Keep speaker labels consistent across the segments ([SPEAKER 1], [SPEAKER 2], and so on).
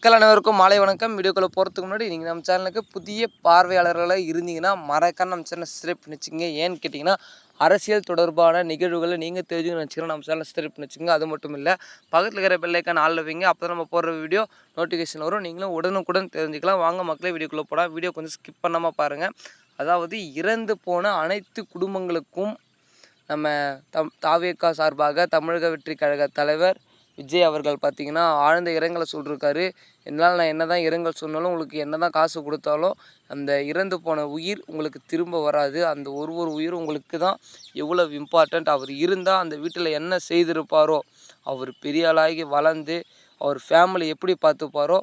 [SPEAKER 1] மக்கள் அனைவருக்கும் மாலை வணக்கம். வீடியோக்குள்ளே போகிறதுக்கு முன்னாடி நீங்கள் நம்ம சேனலுக்கு புதிய பார்வையாளர்களாக இருந்தீங்கன்னா மறக்காம நம்ம சேனலை சப்ஸ்கிரைப் பண்ணி வச்சுங்க. ஏன்னு கேட்டிங்கன்னா அரசியல் தொடர்பான நிகழ்வுகளை நீங்கள் தெரிஞ்சுக்கணும்னு வச்சுக்கலாம் நம்ம சேனலை சப்ஸ்கிரைப் பண்ணி வச்சுங்க. அது மட்டும் இல்லை, பக்கத்தில் இருக்கிற பெல்லைக்கான ஆள் வைங்க. அப்போ தான் நம்ம போடுற வீடியோ நோட்டிஃபிகேஷன் வரும். நீங்களும் உடனுக்குடன் தெரிஞ்சுக்கலாம். வாங்க மக்களே, வீடியோக்குள்ளே போட வீடியோ கொஞ்சம் ஸ்கிப் பண்ணாமல் பாருங்கள். அதாவது இறந்து போன அனைத்து குடும்பங்களுக்கும் நம்ம தாவேகா சார்பாக தமிழக வெற்றி கழக தலைவர் விஜய் அவர்கள் பார்த்திங்கன்னா ஆழ்ந்த இரங்கலை சொல்லியிருக்காரு. என்னால் நான் என்ன தான் இரங்கல் சொன்னாலும் உங்களுக்கு என்ன தான் காசு கொடுத்தாலும் அந்த இறந்து போன உயிர் உங்களுக்கு திரும்ப வராது. அந்த ஒரு உயிர் உங்களுக்கு தான் எவ்வளோ இம்பார்ட்டண்ட். அவர் இருந்தால் அந்த வீட்டில் என்ன செய்திருப்பாரோ, அவர் பெரிய ஆளாகி வளர்ந்து அவர் ஃபேமிலி எப்படி பார்த்துப்பாரோ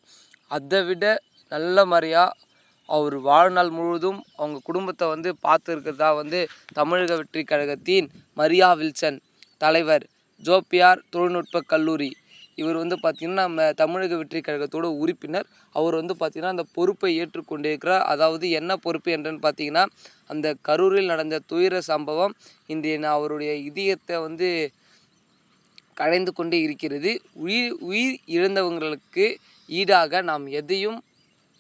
[SPEAKER 1] அதை விட நல்ல மாதிரியாக அவர் வாழ்நாள் முழுவதும் அவங்க குடும்பத்தை பார்த்துருக்கிறதா தமிழக வெற்றி கழகத்தின் மரியா வில்சன் தலைவர் ஜோபியார் தொழில்நுட்ப கல்லூரி இவர் பார்த்திங்கன்னா நம்ம தமிழக வெற்றி கழகத்தோட உறுப்பினர். அவர் பார்த்திங்கன்னா அந்த பொறுப்பை ஏற்றுக்கொண்டிருக்கிறார். அதாவது என்ன பொறுப்பு என்றுன்னு பார்த்திங்கன்னா, அந்த கரூரில் நடந்த துயர சம்பவம் இன்றைய அவருடைய இதயத்தை கடைந்து கொண்டே இருக்கிறது. உயிர் இழந்தவங்களுக்கு ஈடாக நாம் எதையும்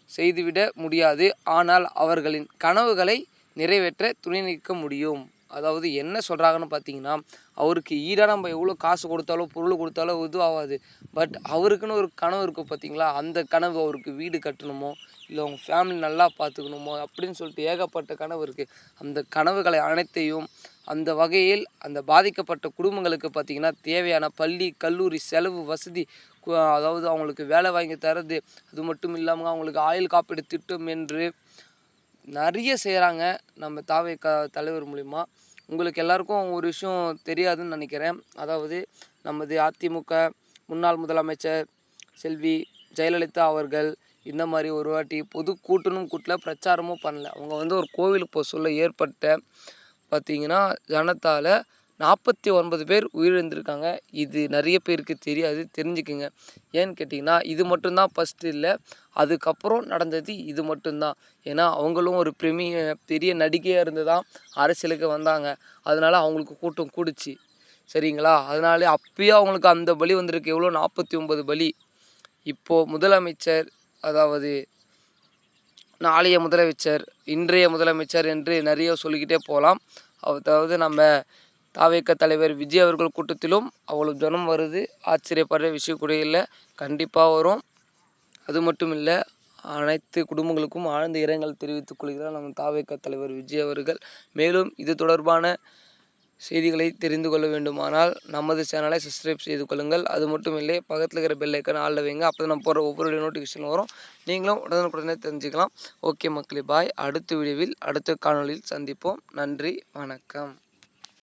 [SPEAKER 1] செய்துவிட முடியாது. ஆனால் அவர்களின் கனவுகளை நிறைவேற்ற துணை நிற்க முடியும். அதாவது என்ன சொல்கிறாங்கன்னு பார்த்தீங்கன்னா, அவருக்கு ஈடாக நம்ம எவ்வளோ காசு கொடுத்தாலோ பொருள் கொடுத்தாலோ இதுவும் ஆகாது. பட் அவருக்குன்னு ஒரு கனவு இருக்குது பார்த்தீங்களா, அந்த கனவு அவருக்கு வீடு கட்டணுமோ இல்லை அவங்க ஃபேமிலி நல்லா பார்த்துக்கணுமோ அப்படின்னு சொல்லிட்டு ஏகப்பட்ட கனவு இருக்குது. அந்த கனவுகளை அனைத்தையும் அந்த வகையில் அந்த பாதிக்கப்பட்ட குடும்பங்களுக்கு பார்த்திங்கன்னா தேவையான பள்ளி கல்லூரி செலவு வசதி, அதாவது அவங்களுக்கு வேலை வாங்கி தரது, அது மட்டும் இல்லாமல் அவங்களுக்கு ஆயுள் காப்பீடு திட்டம் என்று நிறைய செய்கிறாங்க நம்ம தாவேகா தலைவர் மூலிமா. உங்களுக்கு எல்லாருக்கும் ஒரு விஷயம் தெரியாதுன்னு நினைக்கிறேன். அதாவது நமது அதிமுக முன்னாள் முதலமைச்சர் செல்வி ஜெயலலிதா அவர்கள் இந்த மாதிரி ஒரு வாட்டி பொது கூட்டல பிரச்சாரமும் பண்ணல. அவங்க ஒரு கோவிலுக்கு போக சொல்ல ஏற்பட்ட பார்த்திங்கன்னா ஜனத்தால் 49 பேர் உயிரிழந்திருக்காங்க. இது நிறைய பேருக்கு தெரியாது, தெரிஞ்சுக்குங்க. ஏன்னு கேட்டிங்கன்னா இது மட்டும்தான் ஃபஸ்ட்டு இல்லை, அதுக்கப்புறம் நடந்தது இது மட்டும்தான். ஏன்னா அவங்களும் ஒரு பெரிய நடிகையாக இருந்து தான் அரசியலுக்கு வந்தாங்க. அதனால் அவங்களுக்கு கூட்டம் கூடிச்சு, சரிங்களா? அதனால அப்பயே அவங்களுக்கு அந்த பலி வந்திருக்கு. எவ்வளோ 49 பலி. இப்போது முதலமைச்சர், அதாவது நாளைய முதலமைச்சர், இன்றைய முதலமைச்சர் என்று நிறைய சொல்லிக்கிட்டே போகலாம். அதாவது நம்ம தாவேகா தலைவர் விஜய் அவர்கள் கூட்டத்திலும் அவ்வளோ ஜனம் வருது. ஆச்சரியப்படுற விஷயம் கூட இல்லை, கண்டிப்பாக வரும். அது மட்டும் இல்லை, அனைத்து குடும்பங்களுக்கும் ஆழ்ந்த இரங்கல் தெரிவித்துக் கொள்கிறார் நம்ம தாவேகா தலைவர் விஜய் அவர்கள். மேலும் இது தொடர்பான செய்திகளை தெரிந்து கொள்ள வேண்டுமானால் நமது சேனலை சப்ஸ்கிரைப் செய்து கொள்ளுங்கள். அது மட்டும் இல்லை, பக்கத்தில் இருக்கிற பெல் ஐக்கான ஆளில் வைங்க. அப்போ தான் நம்ம போகிற ஒவ்வொரு நோட்டிஃபிகேஷன் வரும். நீங்களும் உடனுக்குடனே தெரிஞ்சுக்கலாம். ஓகே மக்களே, பாய். அடுத்த வீடியோவில் அடுத்த காணொலியில் சந்திப்போம். நன்றி, வணக்கம்.